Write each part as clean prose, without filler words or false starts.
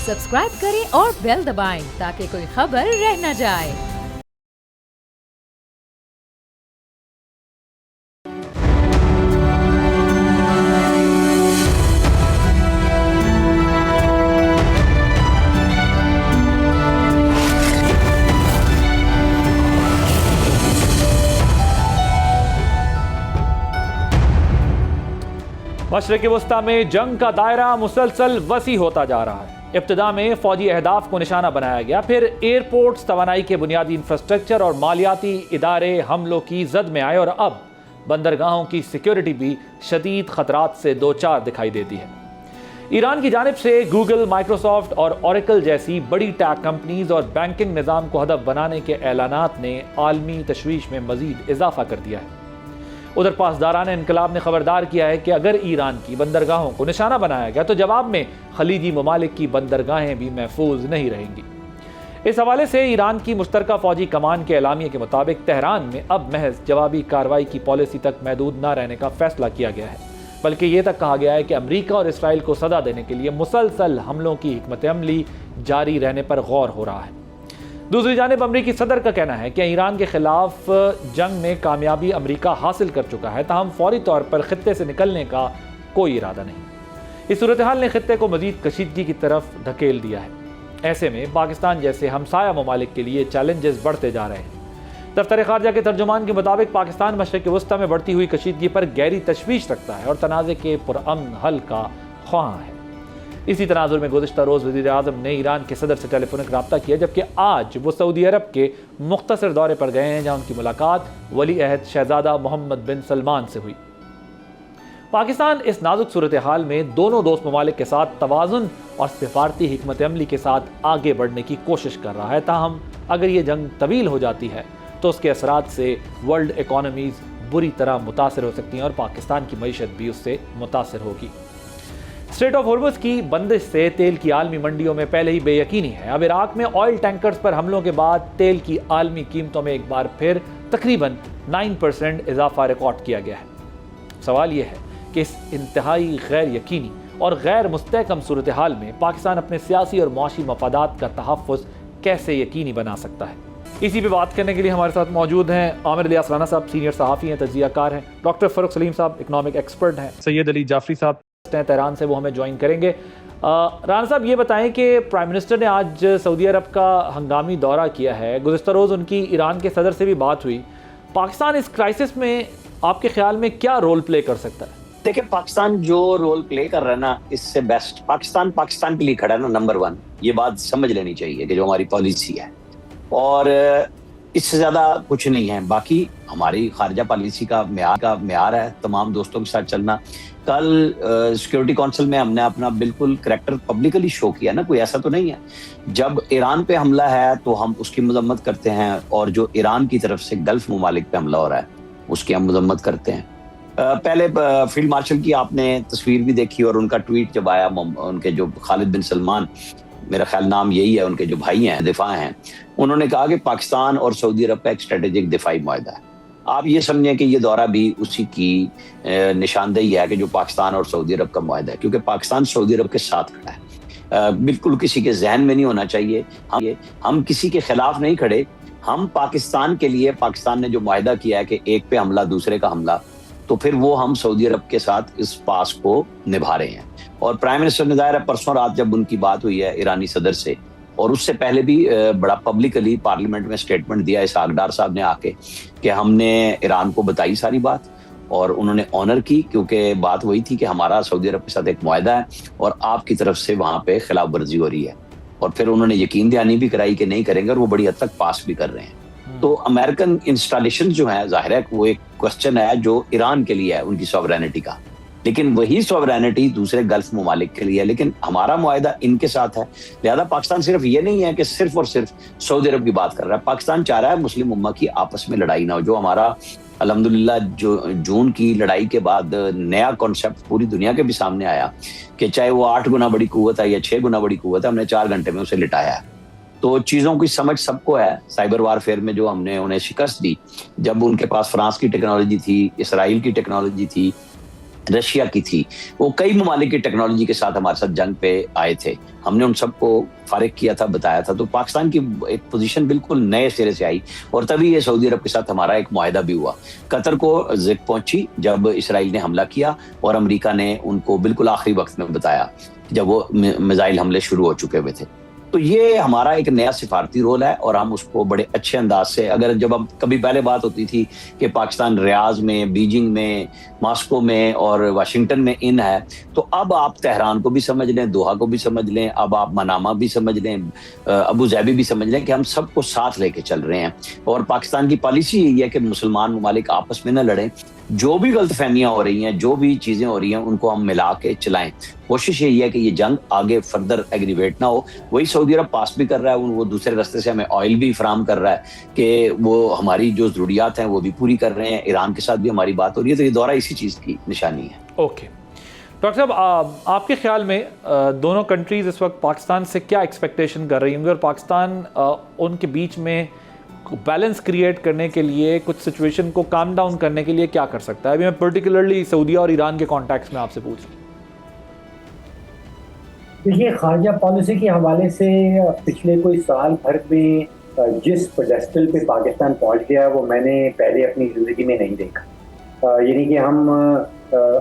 Subscribe करें और bell दबाएं ताकि कोई खबर रह न जाए। मशरिक़ वस्ता में जंग का दायरा मुसलसल वसी होता जा रहा है। इब्तिदा में फौजी अहदाफ को निशाना बनाया गया, फिर एयरपोर्ट्स, तवानाई के बुनियादी इंफ्रास्ट्रक्चर और मालियाती इदारे हमलों की जद में आए और अब बंदरगाहों की सिक्योरिटी भी शदीद खतरात से दो चार दिखाई देती है। ईरान की जानिब से गूगल, माइक्रोसॉफ्ट और ओरेकल जैसी बड़ी टैक कंपनीज और बैंकिंग निज़ाम को हदफ बनाने के ऐलानात ने आलमी तशवीश में मजीद इजाफा कर दिया है। उधर पासदारान इनकलाब ने खबरदार किया है कि अगर ईरान की बंदरगाहों को निशाना बनाया गया तो जवाब में खलीजी ममालिक की बंदरगाहें भी महफूज नहीं रहेंगी। इस हवाले से ईरान की मुश्तरका फौजी कमान के एलामिये के मुताबिक तेहरान में अब महज जवाबी कार्रवाई की पॉलिसी तक महदूद न रहने का फैसला किया गया है, बल्कि ये तक कहा गया है कि अमरीका और इसराइल को सदा देने के लिए मुसलसल हमलों की हिकमत अमली जारी रहने पर गौर हो रहा है। दूसरी जानिब अमरीकी सदर का कहना है कि ईरान के खिलाफ जंग में कामयाबी अमरीका हासिल कर चुका है, ताहम फौरी तौर पर खित्ते से निकलने का कोई इरादा नहीं। इस सूरत हाल ने खित्ते को मजीद कशीदगी की तरफ धकेल दिया है। ऐसे में पाकिस्तान जैसे हमसाया ममालिक के लिए चैलेंजेस बढ़ते जा रहे हैं। दफ्तर खारजा के तर्जुमान के मुताबिक पाकिस्तान मशरिक़ वस्ता में बढ़ती हुई कशीदगी पर गहरी तशवीश रखता है और तनाज़े के पुरअमन हल का ख्वाह है। इसी तनाजुर में गुज़िश्ता रोज़ वज़ीर आज़म ने ईरान के सदर से टेलीफोनिक रब्ता किया, जबकि आज वो सऊदी अरब के मुख्तसर दौरे पर गए हैं, जहाँ उनकी मुलाकात वली अहद शहजादा मोहम्मद बिन सलमान से हुई। पाकिस्तान इस नाजुक सूरत हाल में दोनों दोस्त ममालिक के साथ तवाज़ुन और सिफारती हिकमत अमली के साथ आगे बढ़ने की कोशिश कर रहा है। ताहम अगर ये जंग तवील हो जाती है तो उसके असरात से वर्ल्ड इकॉनमीज़ बुरी तरह मुतासर हो सकती हैं और पाकिस्तान की मईशत भी उससे मुतासर होगी। स्ट्रेट ऑफ हॉर्मुज़ की बंदिश से तेल की आलमी मंडियों में पहले ही बेयकीनी है। अब इराक में ऑयल टैंकर्स पर हमलों के बाद तेल की आलमी कीमतों में एक बार फिर तकरीबन 9% इजाफा रिकॉर्ड किया गया है। सवाल यह है कि इस इंतहाई गैर यकीनी और गैर मुस्तहकम सूरत हाल में पाकिस्तान अपने सियासी और मुआशी मफादात का तहफ़्फ़ुज़ कैसे यकीनी बना सकता है। इसी पे बात करने के लिए हमारे साथ मौजूद हैं आमिर इलियास राना साहब, सीनियर सहाफ़ी हैं, तज्ज़ियाकार हैं, डॉक्टर फ़रूख सलीम साहब, इकनॉमिक एक्सपर्ट हैं, सैयद अली जाफरी साहब तेहरान से, वो हमें ज्वाइन करेंगे। राना साहब, ये बताएं कि प्राइम मिनिस्टर ने आज सऊदी अरब का हंगामी दौरा किया है, गुज़िश्ता रोज़ उनकी ईरान के सदर से भी बात हुई। पाकिस्तान इस क्राइसिस में आपके ख्याल में क्या रोल प्ले कर सकता है? देखिए, पाकिस्तान जो रोल प्ले कर रहा है ना, इससे बेस्ट पाकिस्तान के लिए खड़ा है ना, नंबर 1। ये बात समझ लेनी चाहिए कि जो हमारी पॉलिसी है और इससे ज्यादा कुछ नहीं है। बाकी हमारी खारजा पॉलिसी का म्यार है तमाम दोस्तों के साथ चलना। कल सिक्योरिटी काउंसिल में हमने अपना बिल्कुल करैक्टर पब्लिकली शो किया ना, कोई ऐसा तो नहीं है। जब ईरान पे हमला है तो हम उसकी मजम्मत करते हैं, और जो ईरान की तरफ से गल्फ ममालिक पे हमला हो रहा है उसकी हम मजम्मत करते हैं। पहले फील्ड मार्शल की आपने तस्वीर भी देखी और उनका ट्वीट जब आया, उनके जो खालिद बिन सलमान, मेरा ख्याल नाम यही है, उनके जो भाई हैं, दिफा हैं, उन्होंने कहा कि पाकिस्तान और सऊदी अरब का एक स्ट्रेटेजिक दिफाई मुआहदा है। आप ये समझें कि ये दौरा भी उसी की निशानदेही है कि जो पाकिस्तान और सऊदी अरब का मुआहदा है, क्योंकि पाकिस्तान सऊदी अरब के साथ खड़ा है। बिल्कुल किसी के जहन में नहीं होना चाहिए हम किसी के खिलाफ नहीं खड़े। हम पाकिस्तान के लिए, पाकिस्तान ने जो मुआहदा किया है कि एक पे हमला दूसरे का हमला, तो फिर वो हम सऊदी अरब के साथ इस पास को निभा रहे हैं। और प्राइम मिनिस्टर ने ज़ाहिर है परसों रात जब उनकी बात हुई है ईरानी सदर से, और उससे पहले भी बड़ा पब्लिकली पार्लियामेंट में स्टेटमेंट दिया इसहाकडार साहब ने आके कि हमने ईरान को बताई सारी बात और उन्होंने ऑनर की, क्योंकि बात वही थी कि हमारा सऊदी अरब के साथ एक मुआहदा है और आपकी तरफ से वहां पे खिलाफ वर्जी हो रही है। और फिर उन्होंने यकीन दहानी भी कराई कि नहीं करेंगे, और वो बड़ी हद तक पास भी कर रहे हैं। तो अमेरिकन इंस्टॉलेशन जो है, जाहिर है वो एक क्वेश्चन है जो ईरान के लिए है, उनकी सॉवरेनिटी का, लेकिन वही सॉवरेनिटी दूसरे गल्फ ममालिक के लिए है। लेकिन हमारा मुआहदा इनके साथ है, लिहाजा पाकिस्तान सिर्फ ये नहीं है कि सिर्फ और सिर्फ सऊदी अरब की बात कर रहा है। पाकिस्तान चाह रहा है मुस्लिम उम्मा की आपस में लड़ाई ना हो। जो हमारा अल्हम्दुलिल्लाह जो जून की लड़ाई के बाद नया कॉन्सेप्ट पूरी दुनिया के भी सामने आया कि चाहे वो 8 गुना बड़ी कुव्वत है या 6 गुना बड़ी कुव्वत है, हमने 4 घंटे में उसे लिटाया है। तो चीज़ों की समझ सबको है। साइबर वारफेयर में जो हमने उन्हें शिकस्त दी, जब उनके पास फ्रांस की टेक्नोलॉजी थी, इसराइल की टेक्नोलॉजी थी, रशिया की थी, वो कई ममालिक की टेक्नोलॉजी के साथ हमारे साथ जंग पे आए थे। हमने उन सबको फारिग किया था, बताया था। तो पाकिस्तान की एक पोजीशन बिल्कुल नए सिरे से आई और तभी ये सऊदी अरब के साथ हमारा एक मुआहदा भी हुआ। कतर को जिद पहुंची जब इसराइल ने हमला किया और अमेरिका ने उनको बिल्कुल आखिरी वक्त में बताया जब वो मिसाइल हमले शुरू हो चुके हुए थे। तो ये हमारा एक नया सिफारती रोल है और हम उसको बड़े अच्छे अंदाज से, अगर जब हम कभी पहले बात होती थी कि पाकिस्तान रियाज में, बीजिंग में, मॉस्को में और वाशिंगटन में इन है, तो अब आप तेहरान को भी समझ लें, दोहा को भी समझ लें, अब आप मनामा भी समझ लें, अबू धाबी भी समझ लें कि हम सबको साथ लेके चल रहे हैं। और पाकिस्तान की पॉलिसी यही है कि मुसलमान ममालिक आपस में न लड़ें, जो भी गलतफहमियां हो रही हैं, जो भी चीजें हो रही हैं, उनको हम मिला के चलाएं। कोशिश यही है कि ये जंग आगे फर्दर एग्रीवेट ना हो। वही सऊदी अरब पास भी कर रहा है, वो दूसरे रास्ते से हमें ऑयल भी फराम कर रहा है कि वो हमारी जो जरूरियात हैं वो भी पूरी कर रहे हैं। ईरान के साथ भी हमारी बात हो रही है, तो ये दौरा इसी चीज़ की निशानी है। ओके डॉक्टर साहब, आपके ख्याल में दोनों कंट्रीज इस वक्त पाकिस्तान से क्या एक्सपेक्टेशन कर रही होंगी और पाकिस्तान उनके बीच में बैलेंस क्रिएट करने के लिए, कुछ सिचुएशन को काम डाउन करने के लिए क्या कर सकता है? अभी मैं पर्टिकुलरली सऊदी और ईरान के कॉन्टेक्स्ट में आपसे पूछ रहा हूँ। देखिए, खारजा पॉलिसी के हवाले से पिछले कोई साल भर में जिस पेडेस्टल पे पाकिस्तान पहुंच गया वो मैंने पहले अपनी ज़िंदगी में नहीं देखा। यानी कि हम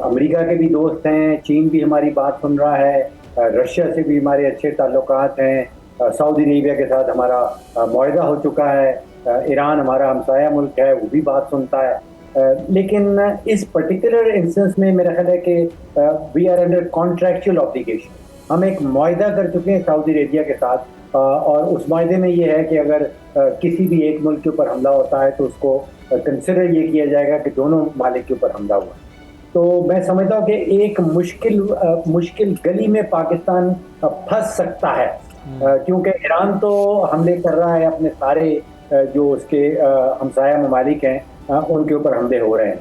अमेरिका के भी दोस्त हैं, चीन भी हमारी बात सुन रहा है, रशिया से भी हमारे अच्छे ताल्लुकात हैं, सऊदी अरेबिया के साथ हमारा मुआहदा हो चुका है, ईरान हमारा हमसाया मुल्क है, वो भी बात सुनता है। लेकिन इस पर्टिकुलर इंस्टेंस में मेरा ख्याल है कि we are under contractual obligation. हम एक मुआहदा कर चुके हैं सऊदी अरेबिया के साथ और उस मुआहदे में ये है कि अगर किसी भी एक मुल्क के ऊपर हमला होता है तो उसको कंसिडर ये किया जाएगा कि दोनों मालिक के ऊपर हमला हुआ। तो मैं समझता हूँ कि एक मुश्किल गली में पाकिस्तान फंस सकता है, क्योंकि ईरान तो हमले कर रहा है, अपने सारे जो उसके हमसाया ममालिक हैं उनके ऊपर हमले हो रहे हैं।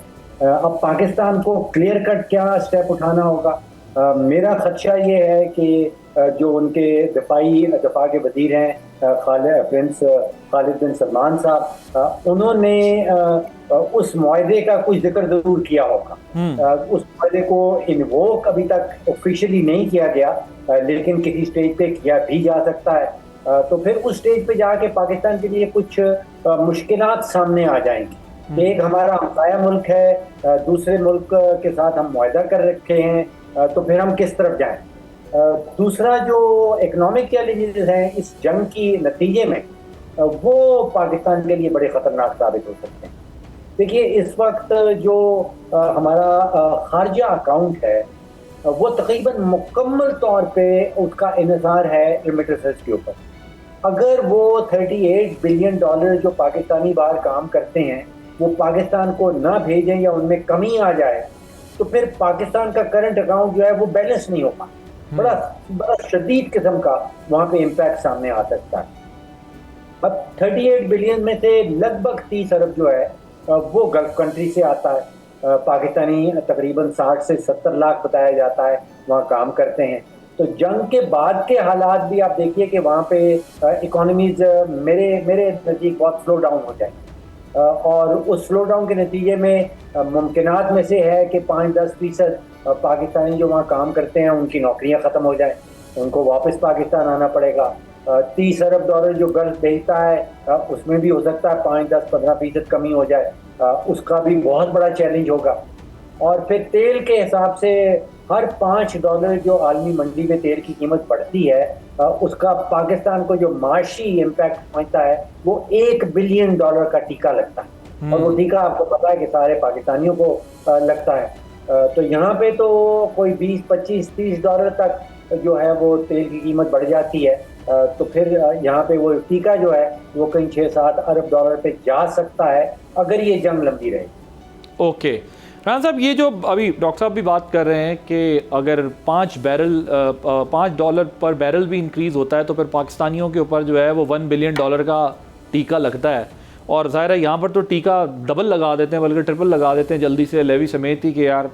अब पाकिस्तान को क्लियर कट क्या स्टेप उठाना होगा? मेरा खदशा ये है कि जो उनके दफा के वजीर हैं प्रिंस खालिद बिन सलमान साहब, उन्होंने उस मुआहदे का कुछ जिक्र जरूर किया होगा। उस मुआहदे को इन्वोक अभी तक ऑफिशियली नहीं किया गया, लेकिन किसी स्टेज पे किया भी जा सकता है। तो फिर उस स्टेज पे जाके पाकिस्तान के लिए कुछ मुश्किलात सामने आ जाएंगी। एक हमारा हमसाया मुल्क है, दूसरे मुल्क के साथ हम मुआहदा कर रखे हैं, तो फिर हम किस तरफ जाएं? दूसरा जो इकोनॉमिक चैलेंजेस हैं इस जंग की नतीजे में, वो पाकिस्तान के लिए बड़े ख़तरनाक साबित हो सकते हैं। देखिए, इस वक्त जो हमारा खारजा अकाउंट है वो तकरीबन मुकम्मल तौर पे उसका इन्हिसार है रेमिटेंसेस के ऊपर। अगर वो $38 बिलियन जो पाकिस्तानी बाहर काम करते हैं वो पाकिस्तान को ना भेजें या उनमें कमी आ जाए, तो फिर पाकिस्तान का करंट अकाउंट जो है वो बैलेंस नहीं होगा। बड़ा शदीद किस्म का वहाँ पे इम्पैक्ट सामने आ सकता है। अब 38 बिलियन में से लगभग 30 अरब जो है वो गल्फ कंट्री से आता है। पाकिस्तानी तकरीबन 60 से 70 लाख बताया जाता है वहाँ काम करते हैं। तो जंग के बाद के हालात भी आप देखिए कि वहाँ पे इकोनॉमीज मेरे नज़दीक बहुत स्लो डाउन हो जाए, और उस स्लो डाउन के नतीजे में मुमकिनात में से है कि 5-10% पाकिस्तानी जो वहाँ काम करते हैं उनकी नौकरियाँ ख़त्म हो जाएं, उनको वापस पाकिस्तान आना पड़ेगा। $30 अरब जो गल्फ भेजता है उसमें भी हो सकता है 5-10-15% कमी हो जाए, उसका भी बहुत बड़ा चैलेंज होगा। और फिर तेल के हिसाब से हर $5 जो आलमी मंडी में तेल की कीमत बढ़ती है उसका पाकिस्तान को जो माशी इम्पैक्ट पहुंचता है वो $1 बिलियन का टीका लगता है, और वो टीका आपको पता है कि सारे पाकिस्तानियों को लगता है। तो यहाँ पे तो कोई $20-25-30 तक जो है वो तेल की कीमत बढ़ जाती है, तो फिर यहाँ पे वो टीका जो है वो कहीं $6-7 अरब पे जा सकता है अगर ये जंग लंबी रहे। ओके राना साहब, ये जो अभी डॉक्टर साहब भी बात कर रहे हैं कि अगर $5 पर बैरल भी इंक्रीज़ होता है तो फिर पाकिस्तानियों के ऊपर जो है वो $1 बिलियन का टीका लगता है, और ज़ाहिर है यहाँ पर तो टीका डबल लगा देते हैं, बल्कि ट्रिपल लगा देते हैं जल्दी से, लेवी समेत ही कि यार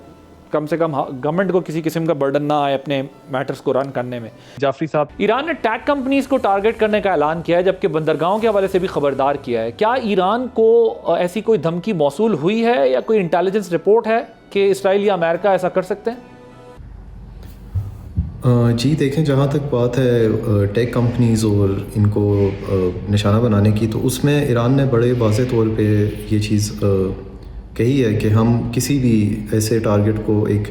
कम से कम गवर्नमेंट को किसी किस्म का बर्डन ना आए अपने मैटर्स को रन करने में। जाफरी साहब, ईरान ने टैक कंपनीज को टारगेट करने का ऐलान किया है, जबकि बंदरगाहों के हवाले से भी खबरदार किया है। क्या ईरान को ऐसी कोई धमकी मौसूल हुई है या कोई इंटेलिजेंस रिपोर्ट है कि इसराइल या अमेरिका ऐसा कर सकते हैं? जी देखें, जहाँ तक बात है टेक कंपनीज़ और इनको निशाना बनाने की, तो उसमें ईरान ने बड़े वाज़ेह तौर पे ये चीज़ कही है कि हम किसी भी ऐसे टारगेट को एक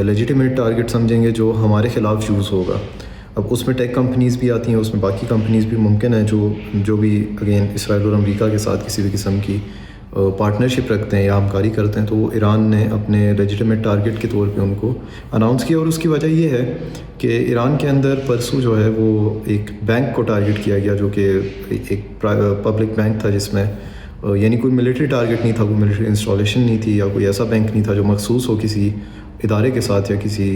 लेजिटिमेट टारगेट समझेंगे जो हमारे ख़िलाफ़ यूज़ होगा। अब उसमें टेक कंपनीज़ भी आती हैं, उसमें बाकी कंपनीज़ भी मुमकिन है जो भी अगेन इसराइल और अमेरिका के साथ किसी भी किस्म की पार्टनरशिप रखते हैं या हमकारी करते हैं, तो वो ईरान ने अपने लेजिटिमेट टारगेट के तौर पे उनको अनाउंस किया। और उसकी वजह ये है कि ईरान के अंदर परसों जो है वो एक बैंक को टारगेट किया गया, जो कि एक पब्लिक बैंक था, जिसमें यानी कोई मिलिट्री टारगेट नहीं था, कोई मिलिट्री इंस्टॉलेशन नहीं थी, या कोई ऐसा बैंक नहीं था जो मखसूस हो किसी इदारे के साथ या किसी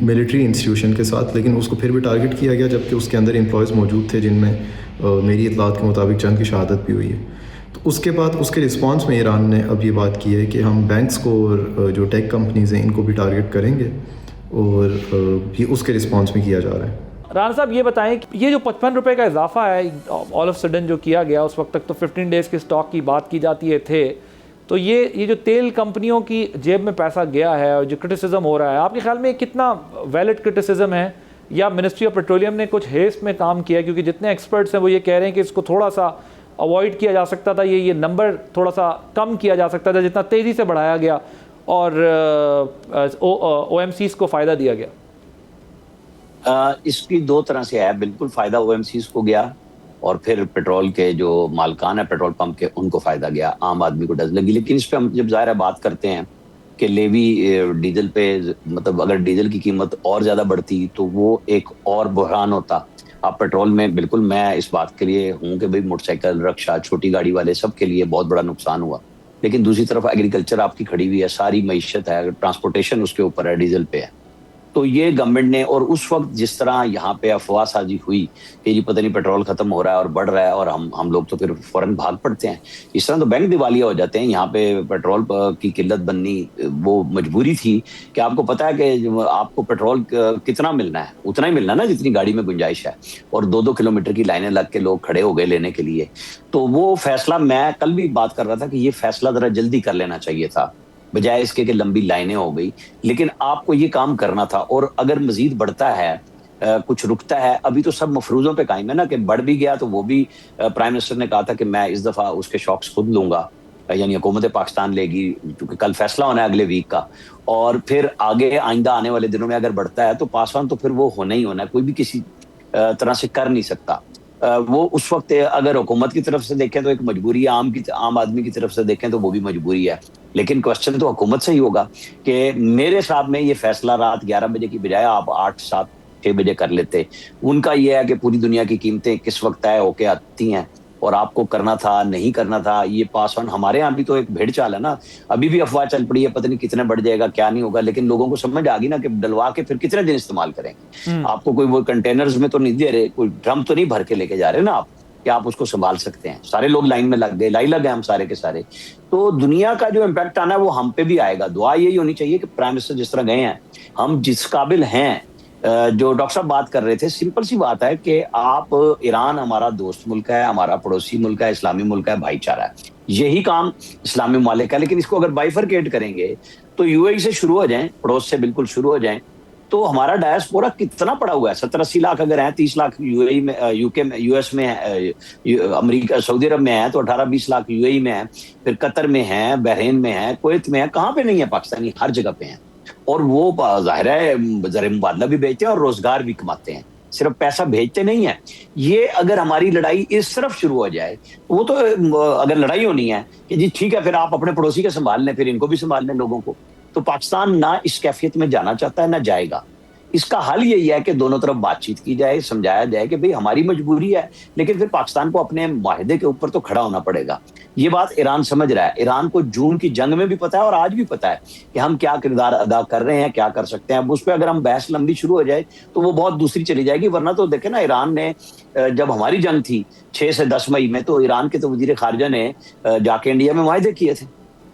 मिलिट्री इंस्टीट्यूशन के साथ, लेकिन उसको फिर भी टारगेट किया गया, जबकि उसके अंदर एम्प्लॉयज़ मौजूद थे जिनमें मेरी इतलात के मुताबिक चंद की शहादत भी हुई है। तो उसके बाद उसके रिस्पांस में ईरान ने अब ये बात की है कि हम बैंक्स को और जो टेक कंपनीज़ हैं इनको भी टारगेट करेंगे, और ये उसके रिस्पांस में किया जा रहा है। राना साहब, ये बताएं कि ये जो 55 रुपये का इजाफा है ऑल ऑफ सडन जो किया गया, उस वक्त तक तो 15 डेज़ के स्टॉक की बात की जाती है थे, तो ये जो तेल कंपनियों की जेब में पैसा गया है और जो क्रिटिसिज्म हो रहा है, आपके ख्याल में कितना वैलिड क्रिटिसिज्म है, या मिनिस्ट्री ऑफ पेट्रोलियम ने कुछ हेस्ट में काम किया? क्योंकि जितने एक्सपर्ट्स हैं वो ये कह रहे हैं कि इसको थोड़ा सा अवॉइड किया जा सकता था, ये नंबर थोड़ा सा कम किया जा सकता था जितना तेज़ी से बढ़ाया गया और OMCs को फ़ायदा दिया गया। इसकी दो तरह से है। बिल्कुल फ़ायदा OMCs को गया, और फिर पेट्रोल के जो मालकान है पेट्रोल पंप के, उनको फ़ायदा गया, आम आदमी को डज लगी। लेकिन इस पर हम जब ज़ाहिर बात करते हैं कि लेवी डीजल पे, मतलब अगर डीजल की कीमत और ज़्यादा बढ़ती तो वो एक और बहरान होता। आप पेट्रोल में, बिल्कुल मैं इस बात के लिए हूँ कि भाई मोटरसाइकिल, रिक्शा, छोटी गाड़ी वाले सब के लिए बहुत बड़ा नुकसान हुआ। लेकिन दूसरी तरफ एग्रीकल्चर आपकी खड़ी हुई है, सारी मईशत है, ट्रांसपोर्टेशन उसके ऊपर है, डीजल पे है। तो ये गवर्नमेंट ने, और उस वक्त जिस तरह यहाँ पे अफवाह साजी हुई कि जी पता नहीं पेट्रोल खत्म हो रहा है और बढ़ रहा है, और हम लोग तो फिर फौरन भाग पड़ते हैं, इस तरह तो बैंक दिवालिया हो जाते हैं। यहाँ पे पेट्रोल की किल्लत बननी वो मजबूरी थी कि आपको पता है कि आपको पेट्रोल कितना मिलना है, उतना ही मिलना ना जितनी गाड़ी में गुंजाइश है, और 2-2 किलोमीटर की लाइनें लग के लोग खड़े हो गए लेने के लिए। तो वो फैसला, मैं कल भी बात कर रहा था कि ये फैसला जरा जल्दी कर लेना चाहिए था, बजाय इसके कि लंबी लाइनें हो गई। लेकिन आपको ये काम करना था, और अगर मजीद बढ़ता है, कुछ रुकता है, अभी तो सब मफरूजों पे कायम है ना कि बढ़ भी गया तो वो भी प्राइम मिनिस्टर ने कहा था कि मैं इस दफा उसके शॉक्स खुद लूंगा, यानी हुकूमत पाकिस्तान लेगी, क्योंकि कल फैसला होना है अगले वीक का। और फिर आगे आइंदा आने वाले दिनों में अगर बढ़ता है तो पास ऑन तो फिर वो होना ही होना है, कोई भी किसी तरह से कर नहीं सकता। वो उस वक्त अगर हुकूमत की तरफ से देखें तो एक मजबूरी है, आम आदमी की तरफ से देखें तो वो भी मजबूरी है। लेकिन क्वेश्चन तो हुकूमत से ही होगा कि मेरे हिसाब में ये फैसला रात 11 बजे की बजाय आप 8, 7, 6 बजे कर लेते। उनका ये है कि पूरी दुनिया की कीमतें किस वक्त तय होके आती हैं, और आपको करना था, नहीं करना था, ये पास ऑन। हमारे यहाँ भी तो एक भेड़ चाल है ना, अभी भी अफवाह चल पड़ी है, पता नहीं कितने बढ़ जाएगा, क्या नहीं होगा। लेकिन लोगों को समझ आ गई ना कि डलवा के फिर कितने दिन इस्तेमाल करेंगे। आपको कोई वो कंटेनर्स में तो नहीं दे रहे, कोई ड्रम तो नहीं भर के लेके जा रहे ना आप, कि आप उसको संभाल सकते हैं। सारे लोग लाइन में लग गए, लाई लग गए हम सारे के सारे। तो दुनिया का जो इम्पैक्ट आना है वो हम पे भी आएगा। दुआ यही होनी चाहिए कि प्राइम मिनिस्टर जिस तरह गए हैं, हम जिस काबिल हैं, जो डॉक्टर साहब बात कर रहे थे, सिंपल सी बात है कि आप, ईरान हमारा दोस्त मुल्क है, हमारा पड़ोसी मुल्क है, इस्लामी मुल्क है, भाईचारा है, यही काम इस्लामी मालिक है। लेकिन इसको अगर बाइफरकेट करेंगे तो UAE से शुरू हो जाएं, पड़ोस से बिल्कुल शुरू हो जाएं, तो हमारा डायस्पोरा कितना पड़ा हुआ है। 70-80 लाख अगर है, 30 लाख UAE में, UK में, US में है, अमेरिका, सऊदी अरब में है, तो 18-20 लाख UAE में है, फिर कतर में है, बहरीन में है, कुवैत में है, कहाँ पे नहीं है पाकिस्तानी, हर जगह पे हैं। और वो जाहिर है ज़र मुबादला भी बेचते हैं और रोजगार भी कमाते हैं, सिर्फ पैसा भेजते नहीं है। ये अगर हमारी लड़ाई इस तरफ शुरू हो जाए, वो तो अगर लड़ाई होनी है कि जी ठीक है फिर आप अपने पड़ोसी के संभाल लें, फिर इनको भी संभाल लें लोगों को, तो पाकिस्तान ना इस कैफियत में जाना चाहता है, ना जाएगा। इसका हल यही है कि दोनों तरफ बातचीत की जाए, समझाया जाए कि भाई हमारी मजबूरी है, लेकिन फिर पाकिस्तान को अपने माहिदे के ऊपर तो खड़ा होना पड़ेगा। ये बात ईरान समझ रहा है। ईरान को जून की जंग में भी पता है और आज भी पता है कि हम क्या किरदार अदा कर रहे हैं, क्या कर सकते हैं। अब उस पर अगर हम बहस लंबी शुरू हो जाए तो वो बहुत दूसरी चली जाएगी। वरना तो देखे ना, ईरान ने जब हमारी जंग थी 6 से 10 मई में, तो ईरान के तो वजीर खारजा ने जाके इंडिया में माहिदे किए थे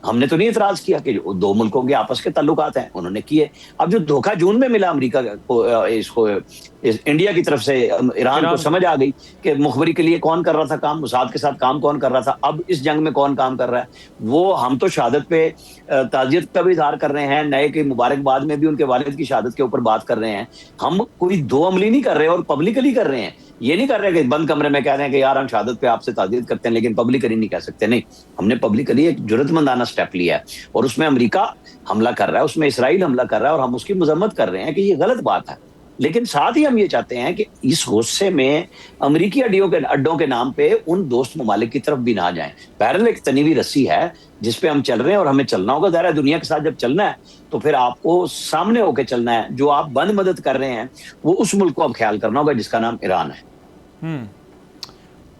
हमने तो नहीं इतराज किया कि दो मुल्कों के आपस के ताल्लुकात हैं, उन्होंने किए। अब जो धोखा जून में मिला अमेरिका को, इसको इंडिया की तरफ से ईरान को समझ आ गई कि मुखबरी के लिए कौन कर रहा था काम, मुसाद के साथ काम कौन कर रहा था, अब इस जंग में कौन काम कर रहा है। वो हम तो शहादत पे ताजियत का भी इजहार कर रहे हैं, नए के मुबारकबाद में भी उनके वालिद की शहादत के ऊपर बात कर रहे हैं। हम कोई दो अमली नहीं कर रहे और पब्लिकली कर रहे हैं। ये नहीं कर रहे कि बंद कमरे में कह रहे हैं कि यार हम शहादत पे आपसे ताजियत करते हैं लेकिन पब्लिकली नहीं कह सकते। नहीं, हमने पब्लिकली एक जुर्रतमंदाना स्टेप लिया है और उसमें अमेरिका हमला कर रहा है, उसमें इसराइल हमला कर रहा है और हम उसकी मजम्मत कर रहे हैं कि ये गलत बात है। लेकिन साथ ही हम ये चाहते हैं कि इस गुस्से में अमेरिकी अड्डों के नाम पे उन दोस्त ममालिक की तरफ भी ना जाएं। बहरहाल एक तनी हुई रस्सी है जिस पे हम चल रहे हैं और हमें चलना होगा। ज़ाहिर है दुनिया के साथ जब चलना है तो फिर आपको सामने होकर चलना है। जो आप बंद मदद कर रहे हैं वो उस मुल्क को अब ख्याल करना होगा जिसका नाम ईरान है।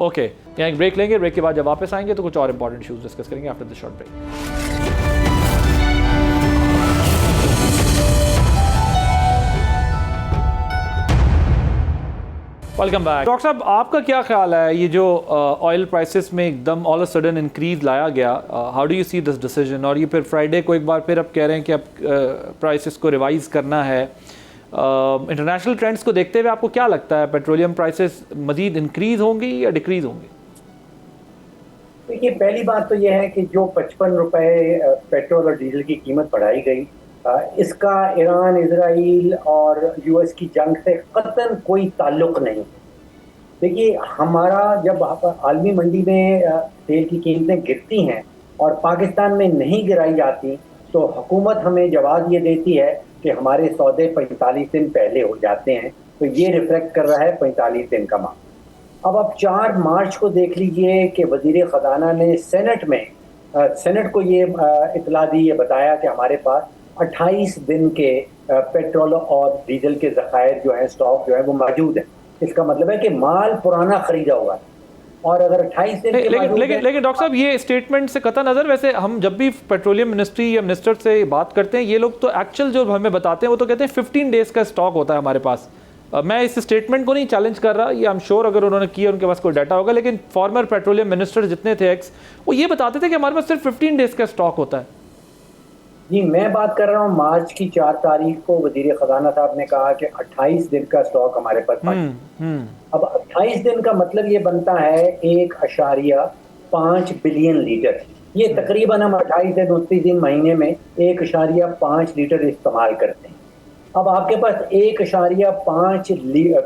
ओके, यहाँ एक ब्रेक लेंगे। ब्रेक के बाद जब वापस आएंगे तो कुछ और इंपॉर्टेंट इश्यूज डिस्कस करेंगे after the short break. Welcome back. Doctor साहब, आपका क्या ख्याल है ये जो ऑयल प्राइसेस में एकदम ऑल अ सडन इंक्रीज लाया गया, how do you see this decision? और ये फिर फ्राइडे को एक बार फिर अब कह रहे हैं कि अब प्राइसेस को रिवाइज करना है। इंटरनेशनल ट्रेंड्स को देखते हुए आपको क्या लगता है, पेट्रोलियम प्राइसेस मजीद इंक्रीज होंगी या डिक्रीज होंगी? देखिए, पहली बात तो यह है कि जो 55 रुपए पेट्रोल और डीजल की कीमत बढ़ाई गई, इसका ईरान, इजराइल और यूएस की जंग से कतई कोई ताल्लुक नहीं। देखिए, हमारा जब आलमी मंडी में तेल की कीमतें गिरती हैं और पाकिस्तान में नहीं गिराई जाती तो हुकूमत हमें जवाब ये देती है कि हमारे सौदे 45 दिन पहले हो जाते हैं। तो ये रिफ्लेक्ट कर रहा है 45 दिन का माह। अब आप 4 मार्च को देख लीजिए कि वजीर ख़जाना ने सेनेट को ये इतला दी, ये बताया कि हमारे पास 28 दिन के पेट्रोल और डीजल के ज़खायर जो है, स्टॉक जो है वो मौजूद है। इसका मतलब है कि माल पुराना खरीदा हुआ है और अगर 28 दिन लेकिन डॉक्टर साहब, ये स्टेटमेंट से कतई नज़र, वैसे हम जब भी पेट्रोलियम मिनिस्ट्री या मिनिस्टर से बात करते हैं, ये लोग तो एक्चुअल जो हमें बताते हैं वो तो कहते हैं 15 डेज का स्टॉक होता है हमारे पास। मैं इस स्टेटमेंट को नहीं चैलेंज कर रहा, ये आई एम श्योर अगर उन्होंने किया उनके पास कोई डाटा होगा, लेकिन फॉर्मर पेट्रोलियम मिनिस्टर जितने थे एक्स, वो ये बताते थे कि हमारे पास सिर्फ 15 डेज का स्टॉक होता है। जी, मैं बात कर रहा हूँ मार्च की 4 तारीख को वजीर ख़जाना साहब ने कहा कि 28 दिन का स्टॉक हमारे पास। अब 28 दिन का मतलब ये बनता है 1.5 बिलियन लीटर। ये तकरीबन हम 28 दिन 29 दिन महीने में 1.5 लीटर इस्तेमाल करते हैं। अब आपके पास 1.5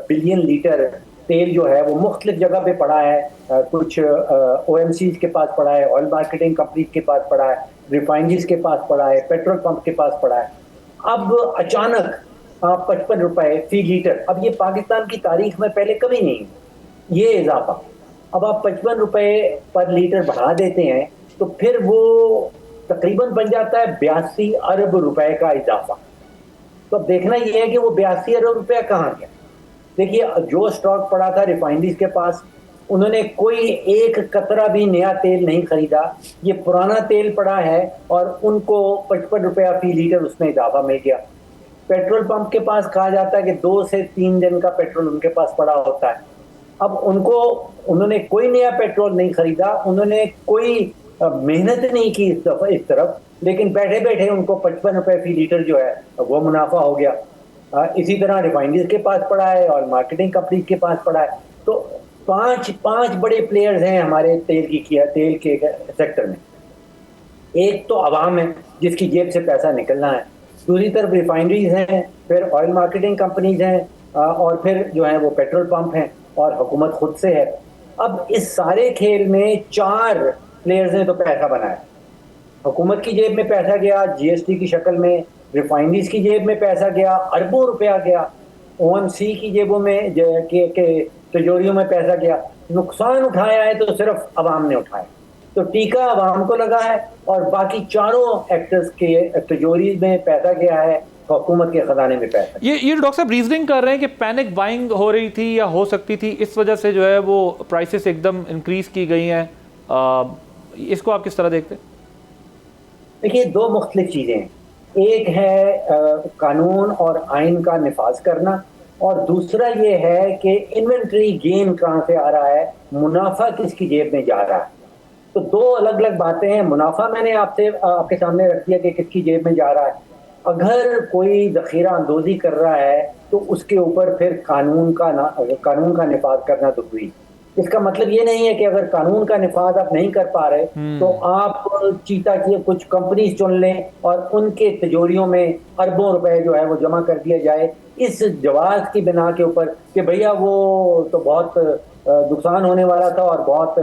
बिलियन लीटर तेल जो है वो मुख्तलिफ जगह पे पड़ा है। कुछ OMCs के पास पड़ा है, ऑयल मार्केटिंग कंपनीज के पास पड़ा है, रिफाइनरीज के पास पड़ा है, पेट्रोल पंप के पास पड़ा है। अब अचानक आप 55 रुपए फी लीटर, अब ये पाकिस्तान की तारीख में पहले कभी नहीं ये इजाफा। अब आप 55 रुपए पर लीटर बढ़ा देते हैं तो फिर वो तकरीबन बन जाता है 82 अरब रुपए का इजाफा। तो अब देखना यह है कि वो 82 अरब रुपया कहाँ गया। देखिए, जो स्टॉक पड़ा था रिफाइनरीज के पास, उन्होंने कोई एक कतरा भी नया तेल नहीं खरीदा। ये पुराना तेल पड़ा है और उनको 55 रुपया फी लीटर उसमें इजाफा मिल गया। पेट्रोल पंप के पास कहा जाता है कि 2 से 3 दिन का पेट्रोल उनके पास पड़ा होता है। अब उन्होंने कोई नया पेट्रोल नहीं खरीदा, उन्होंने कोई मेहनत नहीं की इस तरफ, लेकिन बैठे बैठे उनको 55 रुपए फी लीटर जो है वो मुनाफा हो गया। इसी तरह रिफाइनरीज के पास पड़ा है और मार्केटिंग कंपनी के पास पड़ा है। तो पांच बड़े प्लेयर्स हैं हमारे तेल के सेक्टर में। एक तो अवाम है जिसकी जेब से पैसा निकलना है, दूसरी तरफ रिफाइनरीज हैं, फिर ऑयल मार्केटिंग कंपनीज हैं और फिर जो है वो पेट्रोल पंप हैं और हुकूमत खुद से है। अब इस सारे खेल में 4 प्लेयर्स ने तो पैसा बनाया। हुकूमत की जेब में पैसा गया GST की शक्ल में, रिफाइनरीज की जेब में पैसा गया, अरबों रुपया गया, OMC की जेबों में तिजोरियों में पैसा गया। नुकसान उठाया है तो सिर्फ अवाम ने उठाया। तो टीका अवाम को लगा है और बाकी चारों एक्टर्स के तिजोरी में पैसा गया है, हुकूमत के खजाने में पैसा। ये डॉक्टर साहब रीजनिंग कर रहे हैं कि पैनिक बाइंग हो रही थी या हो सकती थी, इस वजह से जो है वो प्राइसेस एकदम इंक्रीज की गई हैं। इसको आप किस तरह देखते हैं? देखिए, 2 मुख्तलिफ चीज़ें हैं। एक है कानून और आइन का निफाज करना और दूसरा ये है कि इन्वेंट्री गेन कहाँ से आ रहा है, मुनाफा किसकी जेब में जा रहा है। तो दो अलग अलग बातें हैं। मुनाफा मैंने आपके सामने रख दिया कि किसकी जेब में जा रहा है। अगर कोई ज़ख़ीरा अंदोज़ी कर रहा है तो उसके ऊपर फिर कानून का निफाज करना ज़रूरी। इसका मतलब ये नहीं है कि अगर कानून का निफाज आप नहीं कर पा रहे तो आप चीता की कुछ कंपनी चुन लें और उनके तिजोरियों में अरबों रुपए जो है वो जमा कर दिया जाए इस जवाब की बिना के ऊपर कि भैया वो तो बहुत नुकसान होने वाला था और बहुत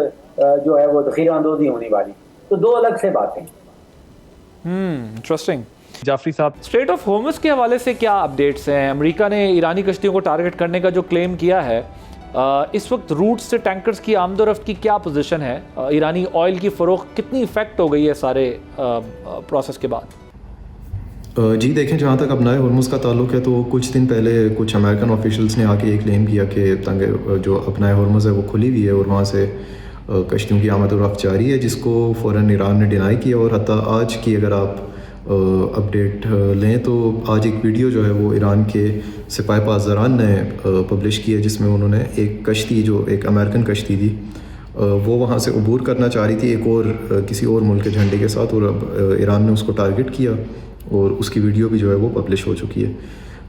जो है वो ज़ख़ीरा अंदोज़ी होने वाली। तो दो अलग से बातें। इंटरेस्टिंग। जाफरी साहब, स्ट्रेट ऑफ होर्मुज़ के हवाले से क्या अपडेट्स हैं? अमेरिका ने ईरानी कश्तियों को टारगेट करने का जो क्लेम किया है, इस वक्त रूट से टैंकर्स की आमदोरफ्त की क्या पोजीशन है? ईरानी ऑयल की फ़रोख्त कितनी इफेक्ट हो गई है सारे प्रोसेस के बाद? जी देखें, जहाँ तक अपनाए होर्मुज़ का ताल्लुक़ है तो कुछ दिन पहले कुछ अमेरिकन ऑफिशियल्स ने आके ये क्लेम किया कि जो अपनाए होर्मुज़ है वो खुली हुई है और वहाँ से कश्तियों की आमद और रफ्त जारी है, जिसको फ़ौरन ईरान ने डिनाई किया। और हत्ता आज की अगर आप अपडेट लें तो आज एक वीडियो जो है वो ईरान के सिपाही पासदारान ने पब्लिश की है, जिसमें उन्होंने एक कश्ती, जो एक अमेरिकन कश्ती थी, वो वहाँ से अबूर करना चाह रही थी एक और किसी और मुल्क के झंडे के साथ, और अब ईरान ने उसको टारगेट किया और उसकी वीडियो भी जो है वो पब्लिश हो चुकी है।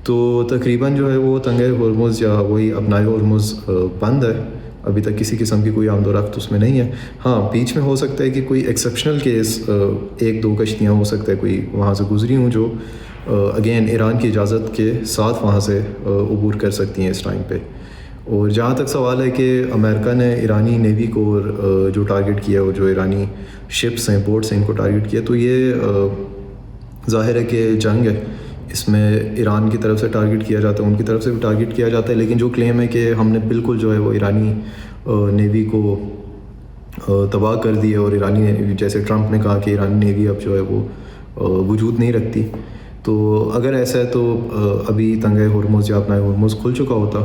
तो तकरीबन जो है वो तंगे होर्मुज़ या वही अपनाए होर्मुज़ बंद है। अभी तक किसी किस्म की कोई आमदोरफ्त उसमें नहीं है। हाँ, बीच में हो सकता है कि कोई एक्सेप्शनल केस, एक दो कश्तियाँ हो सकता है कोई वहाँ से गुजरी हूँ जो अगेन ईरान की इजाज़त के साथ वहाँ से अबूर कर सकती हैं इस टाइम पे। और जहाँ तक सवाल है कि अमेरिका ने ईरानी नेवी को जो टारगेट किया और जो ईरानी शिप्स हैं, बोट्स हैं, इनको टारगेट किया, तो ये ज़ाहिर है कि जंग है, इसमें ईरान की तरफ से टारगेट किया जाता है, उनकी तरफ से भी टारगेट किया जाता है। लेकिन जो क्लेम है कि हमने बिल्कुल जो है वो ईरानी नेवी को तबाह कर दिया और ईरानी नेवी, जैसे ट्रंप ने कहा कि ईरानी नेवी अब जो है वो वजूद नहीं रखती, तो अगर ऐसा है तो अभी तंगे होर्मुज़ या अपना होर्मुज़ खुल चुका होता,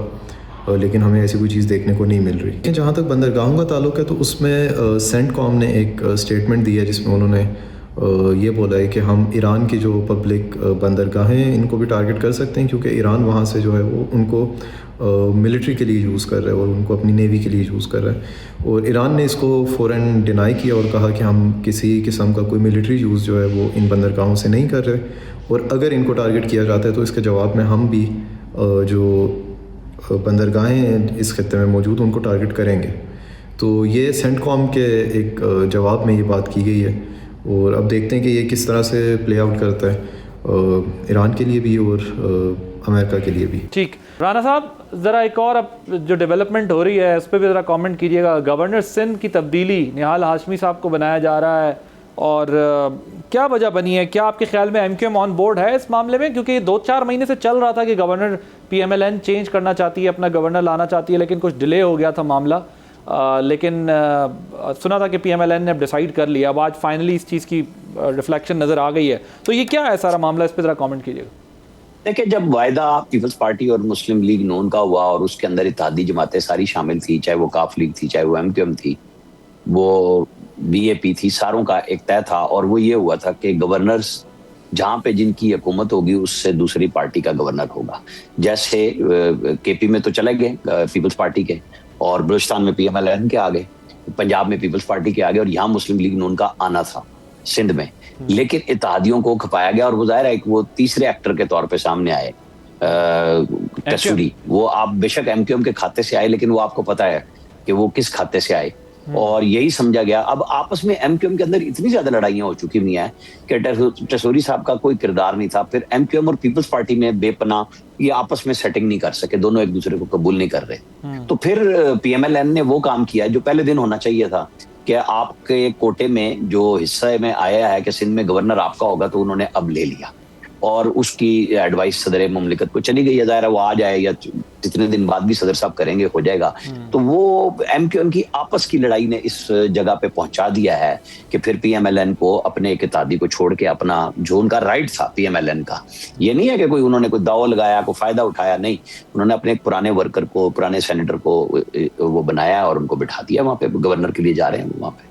लेकिन हमें ऐसी कोई चीज़ देखने को नहीं मिल रही। जहाँ तक बंदरगाहों का ताल्लुक़ है तो उसमें सेंटकॉम ने एक स्टेटमेंट दी है जिसमें उन्होंने ये बोला है कि हम ईरान की जो पब्लिक बंदरगाहें हैं इनको भी टारगेट कर सकते हैं, क्योंकि ईरान वहाँ से जो है वो उनको मिलिट्री के लिए यूज़ कर रहा है और उनको अपनी नेवी के लिए यूज़ कर रहा है। और ईरान ने इसको फ़ौरन डिनाई किया और कहा कि हम किसी किस्म का कोई मिलिट्री यूज़ जो है वो इन बंदरगाहों से नहीं कर रहे, और अगर इनको टारगेट किया जाता है तो इसके जवाब में हम भी जो बंदरगाहें इस खत्ते में मौजूद उनको टारगेट करेंगे। तो ये सेंटकॉम के एक जवाब में ये बात की गई है, और अब देखते हैं कि ये किस तरह से प्ले आउट करता है ईरान के लिए भी और अमेरिका के लिए भी। ठीक, राना साहब, ज़रा एक और अब जो डेवलपमेंट हो रही है उस पर भी ज़रा कमेंट कीजिएगा। गवर्नर सिंध की तब्दीली निहाल हाशमी साहब को बनाया जा रहा है, और क्या वजह बनी है? क्या आपके ख्याल में एमक्यूएम ऑन बोर्ड है इस मामले में? क्योंकि 2-4 महीने से चल रहा था कि गवर्नर PMLN चेंज करना चाहती है, अपना गवर्नर लाना चाहती है, लेकिन कुछ डिले हो गया था मामला। लेकिन सुना था कि PMLN ने अब डिसाइड कर लिया। अब आज फाइनली इस चीज़ की रिफ्लेक्शन नज़र आ गई है। तो ये क्या है सारा मामला, इस पर ज़रा कमेंट कीजिएगा। देखिए, जब वायदा पीपल्स पार्टी और मुस्लिम लीग नून का हुआ और उसके अंदर इत्तेहादी जमातें सारी शामिल थी, चाहे वो काफ लीग थी, चाहे वो MQM थी, वो BAP थी, सारों का एक तय था, और वो ये हुआ था कि गवर्नर्स जहाँ पे जिनकी हुकूमत होगी उससे दूसरी पार्टी का गवर्नर होगा। जैसे KP में तो चले गए पीपल्स पार्टी के, और बलूचिस्तान में PMLN के आ गए, पंजाब में पीपल्स पार्टी के आ गए, और यहाँ मुस्लिम लीग नून का आना था सिंध में। लेकिन इत्तेहादियों को खपाया गया, और वो जाहिर है वो तीसरे एक्टर के तौर पे सामने आए, तसूरी। वो आप बेशक MQM के खाते से आए, लेकिन वो आपको पता है कि वो किस खाते से आए, और यही समझा गया। अब आपस में MQM के अंदर इतनी ज्यादा लड़ाइयां हो चुकी हुई हैं कि तसूरी साहब का कोई किरदार नहीं था। फिर MQM और पीपल्स पार्टी में बेपना ये आपस में सेटिंग नहीं कर सके, दोनों एक दूसरे को कबूल नहीं कर रहे। तो फिर PMLN ने वो काम किया जो पहले दिन होना चाहिए था कि आपके कोटे में जो हिस्सा में आया है कि सिंध में गवर्नर आपका होगा, तो उन्होंने अब ले लिया, और उसकी एडवाइस सदर मुमलिकत को चली गई है। ज़ाहिर है वो आ जाए या जितने दिन बाद भी सदर साहब करेंगे हो जाएगा। तो वो MQM की आपस की लड़ाई ने इस जगह पे पहुंचा दिया है कि फिर PMLN को अपने एक इत्तेहादी को छोड़ के अपना, जो उनका राइट था PMLN का, ये नहीं है कि कोई उन्होंने कोई दाव लगाया, कोई फायदा उठाया, नहीं, उन्होंने अपने एक पुराने वर्कर को, पुराने सेनेटर को वो बनाया और उनको बिठा दिया वहाँ पे, गवर्नर के लिए जा रहे हैं वहाँ पे।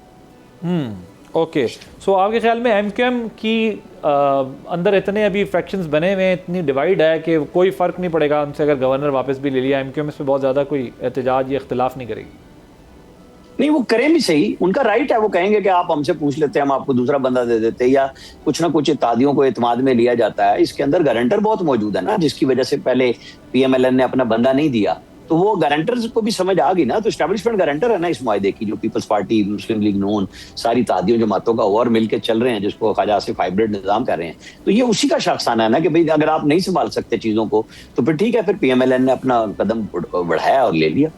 ओके, सो आपके ख्याल में MQM की अंदर इतने अभी फैक्शंस बने हुए हैं, इतनी डिवाइड है कि कोई फ़र्क नहीं पड़ेगा उनसे अगर गवर्नर वापस भी ले लिया, MQM इस पर बहुत ज़्यादा कोई एहतजाज या इख्तिलाफ नहीं करेगी? नहीं, वो करें भी सही, उनका राइट है, वो कहेंगे कि आप हमसे पूछ लेते, हम आपको दूसरा बंदा दे देते, या कुछ ना कुछ इत्यादियों को एतमाद में लिया जाता है। इसके अंदर गारंटर बहुत मौजूद है ना, जिसकी वजह से पहले PMLN ने अपना बंदा नहीं दिया, तो वो गारंटर्स को भी समझ आ गई ना। तो एस्टैब्लिशमेंट गारंटर है ना इस मुआहदे की, जो पीपल्स पार्टी, मुस्लिम लीग नून, सारी तादियों जमातों का और मिलकर चल रहे हैं, जिसको ख्वाजा आसिफ हाइब्रिड निजाम कर रहे हैं। तो ये उसी का शाखसाना है ना कि भाई अगर आप नहीं संभाल सकते चीजों को तो फिर ठीक है, फिर PMLN ने अपना कदम बढ़ाया और ले लिया।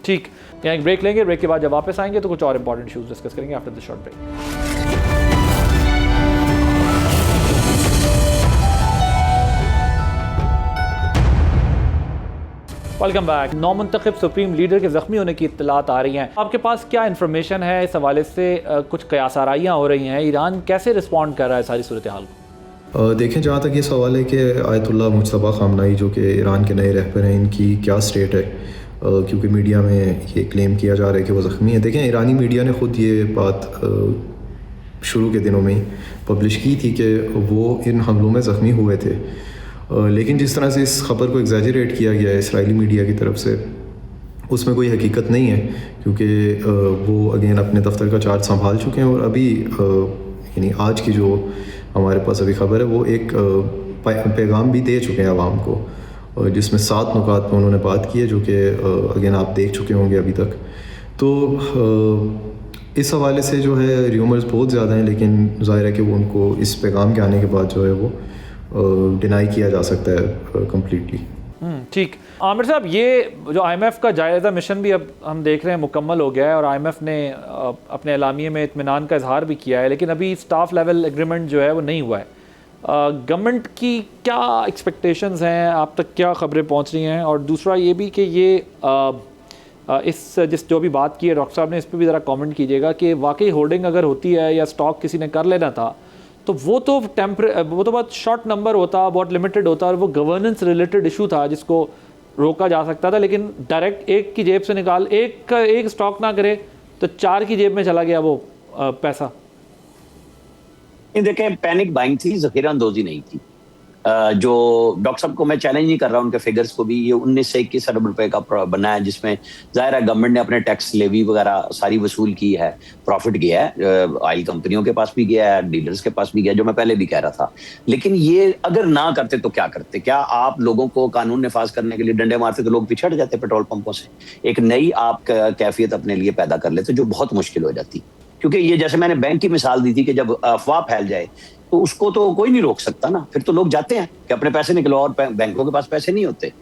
ठीक, यहाँ एक ब्रेक लेंगे, ब्रेक के बाद जब वापस आएंगे तो कुछ और इंपॉर्टेंट इश्यूज डिस्कस करेंगे after this short break. Welcome back. नौमुंतखब सुप्रीम लीडर के जख्मी होने की इत्तलात आ रही हैं, आपके पास क्या इन्फॉर्मेशन है इस हवाले से? कुछ कयासाराइयाँ हो रही हैं, ईरान कैसे रिस्पॉन्ड कर रहा है सारी सूरत हाल को? देखें, जहाँ तक ये सवाल है कि आयतुल्लाह मुज्तबा खामनाई जो कि ईरान के नए रहबर हैं, इनकी क्या स्टेट है, क्योंकि मीडिया में ये क्लेम किया जा रहा है कि वो ज़ख्मी है। देखें, ईरानी मीडिया ने ख़ुद ये बात शुरू के दिनों में ही पब्लिश की थी कि वो इन हमलों में ज़ख्मी हुए थे, लेकिन जिस तरह से इस ख़बर को एग्जैजरेट किया गया है इसराइली मीडिया की तरफ से, उसमें कोई हकीकत नहीं है, क्योंकि वो अगेन अपने दफ्तर का चार्ज संभाल चुके हैं और अभी यानी आज की जो हमारे पास अभी ख़बर है वो एक पैगाम भी दे चुके हैं आवाम को, जिसमें 7 नुकात पर उन्होंने बात की है, जो कि अगेन आप देख चुके होंगे अभी तक। तो इस हवाले से जो है र्यूमर्स बहुत ज़्यादा हैं, लेकिन ज़ाहिर है कि वो उनको इस पैगाम के आने के बाद जो है वो डिनाई किया जा सकता है कम्प्लीटली। ठीक, आमिर साहब, ये जो IMF का जायज़ा मिशन भी अब हम देख रहे हैं मुकम्मल हो गया है और IMF ने अपने एलामिये में इत्मीनान का इजहार भी किया है, लेकिन अभी स्टाफ लेवल एग्रीमेंट जो है वो नहीं हुआ है। गवर्नमेंट की क्या एक्सपेक्टेशंस हैं, आप तक क्या खबरें पहुंच रही हैं? और दूसरा ये भी कि ये जिस जो भी बात की है डॉक्टर साहब ने, इस पर भी ज़रा कमेंट कीजिएगा कि वाकई होर्डिंग अगर होती है या स्टॉक किसी ने कर लेना था तो वो तो बहुत शॉर्ट नंबर होता, बहुत लिमिटेड होता, और वो गवर्नेंस रिलेटेड इशू था जिसको रोका जा सकता था। लेकिन डायरेक्ट एक की जेब से निकाल, एक स्टॉक ना करे तो 4 की जेब में चला गया वो पैसा। देखें, पैनिक बाइंग थी, ज़ख़ीरा अंदोज़ी नहीं थी। जो डॉक्टर साहब को मैं चैलेंज नहीं कर रहा, उनके फिगर्स को भी, ये 19 से 21 अरब रुपए का बना है, जिसमें ज़ाहिर है गवर्नमेंट ने अपने टैक्स लेवी वगैरह सारी वसूल की है, प्रॉफिट गया है, ऑयल कंपनियों के पास भी गया है, डीलर्स के पास भी गया, जो मैं पहले भी कह रहा था। लेकिन ये अगर ना करते तो क्या करते? क्या आप लोगों को कानून नफाज करने के लिए डंडे मारते तो लोग पिछड़ जाते पेट्रोल पंपों से? एक नई आप कैफियत अपने लिए पैदा कर लेते, जो बहुत मुश्किल हो जाती। क्योंकि ये जैसे मैंने बैंक की मिसाल दी थी कि जब अफवाह फैल जाए तो उसको तो कोई नहीं रोक सकता ना, फिर तो लोग जाते हैं कि अपने पैसे निकलो, और बैंकों के पास पैसे नहीं होते।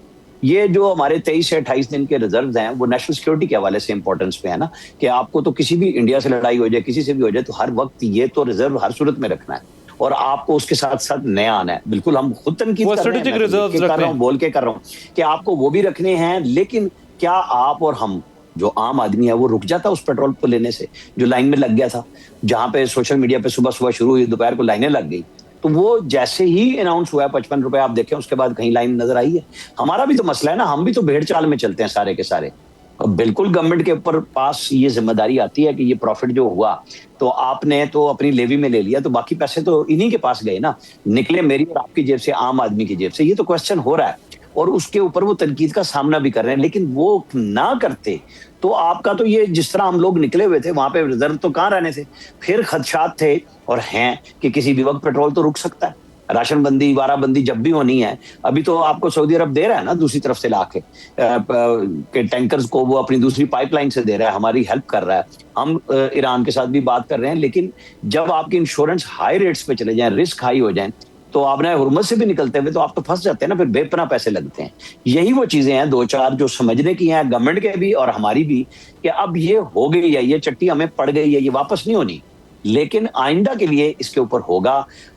ये जो हमारे 23 से 28 दिन के रिजर्व्स हैं, वो नेशनल सिक्योरिटी के हवाले से इंपॉर्टेंस पे है ना, कि आपको तो किसी भी इंडिया से लड़ाई हो जाए, किसी से भी हो जाए, तो हर वक्त ये तो रिजर्व हर सूरत में रखना है, और आपको उसके साथ साथ नया आना है। बिल्कुल, हम खुद तनकीद कर रहे हैं, बोल के कर रहा हूँ कि आपको वो भी रखने हैं, लेकिन क्या आप और हम जो आम आदमी है वो रुक जाता उस पेट्रोल को लेने से, जो लाइन में लग गया था, जहां पे सोशल मीडिया पे सुबह सुबह शुरू हुई, दोपहर को लाइनें लग गई। तो वो जैसे ही अनाउंस हुआ है 55 रुपए, आप देखें उसके बाद कहीं लाइन नजर आई है? हमारा भी तो मसला है ना, हम भी तो भेड़ चाल में चलते हैं सारे के सारे। और बिल्कुल गवर्नमेंट के ऊपर पास ये जिम्मेदारी आती है कि ये प्रॉफिट जो हुआ तो आपने तो अपनी लेवी में ले लिया, तो बाकी पैसे तो इन्हीं के पास गए ना, निकले मेरी और आपकी जेब से, आम आदमी की जेब से। ये तो क्वेश्चन हो रहा है और उसके ऊपर वो तनकीद का सामना भी कर रहे हैं। लेकिन वो ना करते तो आपका तो ये जिस तरह हम लोग निकले हुए थे, वहां पे रिजर्व तो कहाँ रहने थे? फिर खदशात थे और हैं कि किसी भी वक्त पेट्रोल तो रुक सकता है। राशन बंदी, वाराबंदी जब भी होनी है, अभी तो आपको सऊदी अरब दे रहा है ना दूसरी तरफ से लाके के टैंकर्स को, वो अपनी दूसरी पाइपलाइन से दे रहा है, हमारी हेल्प कर रहा है। हम ईरान के साथ भी बात कर रहे हैं, लेकिन जब आपकी इंश्योरेंस हाई रेट्स पे चले जाए, रिस्क हाई हो जाए, तो आपने हुर्मत से भी निकलते हुए तो आप तो फंस जाते हैं ना, फिर बेपनाह पैसे लगते हैं। यही वो चीजें हैं 2-4 जो समझने की हैं, गवर्नमेंट के भी और हमारी भी, कि अब ये हो गई है, ये चट्टी हमें पड़ गई है, ये वापस नहीं होनी। लेकिन आइंदा के लिए इसके ऊपर होगा।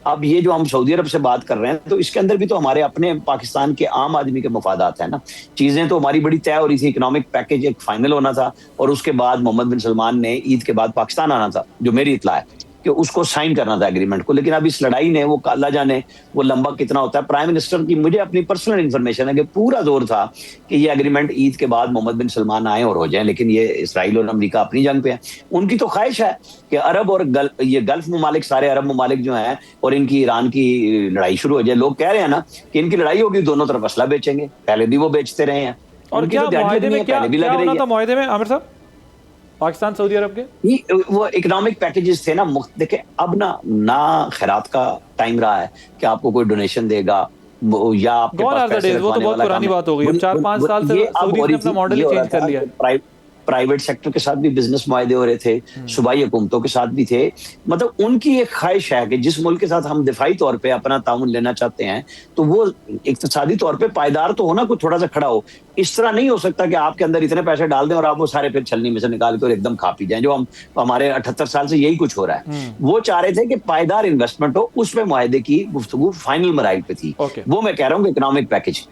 अब ये जो हम सऊदी अरब से बात कर रहे हैं, तो इसके अंदर भी तो हमारे अपने पाकिस्तान के आम आदमी के मफादात है ना। चीजें तो हमारी बड़ी तय हो रही थी, इकोनॉमिक पैकेज एक फाइनल होना था, और उसके बाद मोहम्मद बिन सलमान ने ईद के बाद पाकिस्तान आना था, जो मेरी इत्तला है कि उसको साइन करना था एग्रीमेंट को। लेकिन अब इस लड़ाई ने, वो अल्लाह जाने वो लंबा कितना होता है। प्राइम मिनिस्टर की मुझे अपनी पर्सनल इन्फॉर्मेशन है कि पूरा जोर था कि ये एग्रीमेंट ईद के बाद मोहम्मद बिन सलमान आए और हो जाए, लेकिन ये इसराइल और अमेरिका अपनी जंग पे है। उनकी तो ख्वाहिश है कि अरब और ये गल्फ ममालिक, सारे अरब ममालिक जो हैं, और इनकी ईरान की लड़ाई शुरू हो जाए। लोग कह रहे हैं ना कि इनकी लड़ाई होगी, दोनों तरफ असला बेचेंगे, पहले भी वो बेचते रहे हैं। और क्या मुआहदे में क्या होना था मुआहदे में आमिर साहब? पाकिस्तान सऊदी अरब के? ये वो इकोनॉमिक पैकेजेस थे ना, देखिए अब ना खैरात का टाइम रहा है कि आपको कोई डोनेशन देगा या आपके पास पैसे वो तो बहुत पुरानी बात हो गई। अब 4-5 साल से सऊदी ने अपना मॉडल चेंज कर लिया। प्राइवेट सेक्टर के साथ भी बिजनेस मुआहदे हो रहे थे, सूबाई हुकूमतों के साथ भी थे। मतलब उनकी एक ख्वाहिश है कि जिस मुल्क के साथ हम दिफाई तौर पे अपना ताउन लेना चाहते हैं तो वो इक्तिसादी तौर पे पायदार तो होना, कोई थोड़ा सा खड़ा हो। इस तरह नहीं हो सकता कि आपके अंदर इतने पैसे डाल दें और आप वो सारे फिर छलनी में से निकाल के और एकदम खा पी जाएं, जो हमारे 78 साल से यही कुछ हो रहा है। वो चाह रहे थे कि पायदार इन्वेस्टमेंट हो, उसमें मुआहदे की गुफ्तगू फाइनल मराइल पे थी। वो मैं कह रहा हूँ कि इकोनॉमिक पैकेज।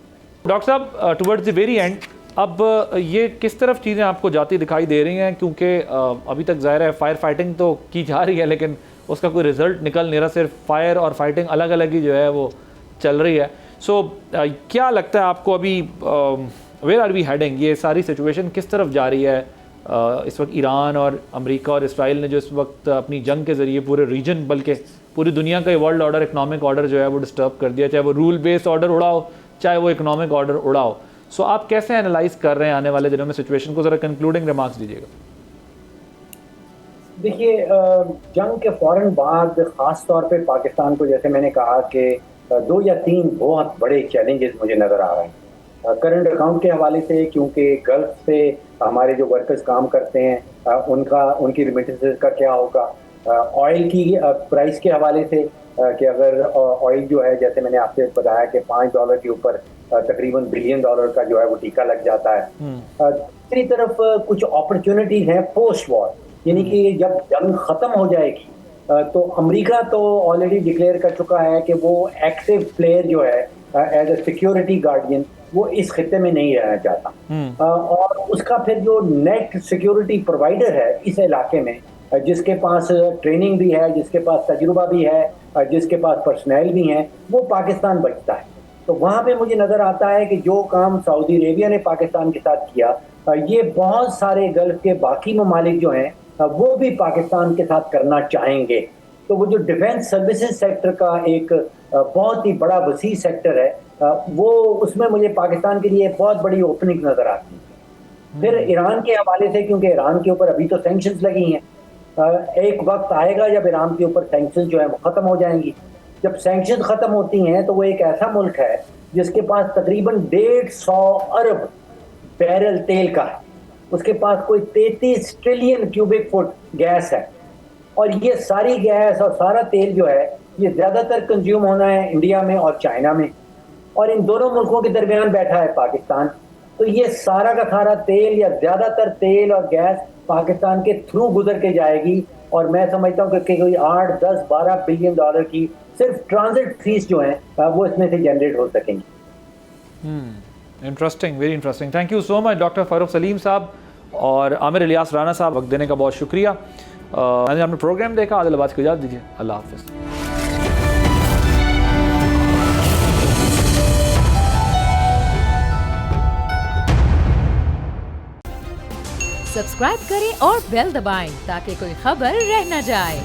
डॉक्टर साहब, टुवर्ड्स द वेरी एंड अब ये किस तरफ चीज़ें आपको जाती दिखाई दे रही हैं, क्योंकि अभी तक ज़ाहिर है फायर फाइटिंग तो की जा रही है लेकिन उसका कोई रिजल्ट निकल नहीं रहा, सिर्फ फायर और फाइटिंग अलग अलग ही जो है वो चल रही है। सो क्या लगता है आपको अभी वेयर आर वी हेडिंग, ये सारी सिचुएशन किस तरफ जा रही है? इस वक्त ईरान और अमेरिका और इसराइल ने जो इस वक्त अपनी जंग के ज़रिए पूरे रीजन बल्कि पूरी दुनिया का वर्ल्ड ऑर्डर, इकनॉमिक ऑर्डर जो है वो डिस्टर्ब कर दिया, चाहे वो रूल बेस्ड ऑर्डर उड़ाओ चाहे वो इकनॉमिक ऑर्डर उड़ाओ। सो आप कैसे एनालाइज कर रहे हैं आने वाले दिनों में सिचुएशन को? ज़रा कंक्लूडिंग रिमार्क्स दीजिएगा। देखिए, जंग के फौरन बाद खास तौर पे पाकिस्तान को, जैसे मैंने कहा कि 2 या 3 बहुत बड़े चैलेंजेस मुझे नज़र आ रहे हैं करंट अकाउंट के हवाले से, क्योंकि गल्फ से हमारे जो वर्कर्स काम करते हैं उनकी रिमिटेंसेस का क्या होगा, ऑयल की प्राइस के हवाले से कि अगर ऑयल जो है, जैसे मैंने आपसे बताया कि $5 के ऊपर तकरीबन $1 बिलियन का जो है वो टीका लग जाता है। दूसरी तरफ कुछ अपॉर्चुनिटीज हैं पोस्ट वॉर, यानी कि जब जंग खत्म हो जाएगी तो अमेरिका तो ऑलरेडी डिक्लेयर कर चुका है कि वो एक्टिव प्लेयर जो है एज ए सिक्योरिटी गार्डियन वो इस खित्ते में नहीं रहना चाहता, और उसका फिर जो नेट सिक्योरिटी प्रोवाइडर है इस इलाके में, जिसके पास ट्रेनिंग भी है, जिसके पास तजुर्बा भी है, जिसके पास पर्सनल भी हैं, वो पाकिस्तान बचता है। तो वहाँ पे मुझे नज़र आता है कि जो काम सऊदी अरेबिया ने पाकिस्तान के साथ किया, ये बहुत सारे गल्फ के बाकी ममालिक जो हैं वो भी पाकिस्तान के साथ करना चाहेंगे। तो वो जो डिफेंस सर्विसेज सेक्टर का एक बहुत ही बड़ा वसी सेक्टर है, वो उसमें मुझे पाकिस्तान के लिए बहुत बड़ी ओपनिंग नज़र आती है। फिर ईरान के हवाले से, क्योंकि ईरान के ऊपर अभी तो सैंक्शंस लगी हैं, एक वक्त आएगा जब ईरान के ऊपर सैंक्शंस जो है वो ख़त्म हो जाएंगी। जब सैंक्शन ख़त्म होती हैं तो वो एक ऐसा मुल्क है जिसके पास तकरीबन 150 अरब बैरल तेल का है, उसके पास कोई 33 ट्रिलियन क्यूबिक फुट गैस है, और ये सारी गैस और सारा तेल जो है ये ज़्यादातर कंज्यूम होना है इंडिया में और चाइना में, और इन दोनों मुल्कों के दरमियान बैठा है पाकिस्तान। तो ये सारा का सारा तेल या ज़्यादातर तेल और गैस पाकिस्तान के थ्रू गुजर के जाएगी, और मैं समझता हूँ कि कोई 8, 10, 12 बिलियन डॉलर की सिर्फ ट्रांजिट फीस जो है वो इसमें से जनरेट हो सकेंगी। Interesting, very interesting. Thank you so much doctor Farooq Salim साहब और आमिर इलियास राना साहब, वक्त देने का बहुत शुक्रिया। आपने प्रोग्राम देखा, आदिल आबाद को इजाज़त दीजिए। अल्लाह हाफ़िज़। सब्सक्राइब करें और बेल दबाएं ताकि कोई खबर रह न जाए।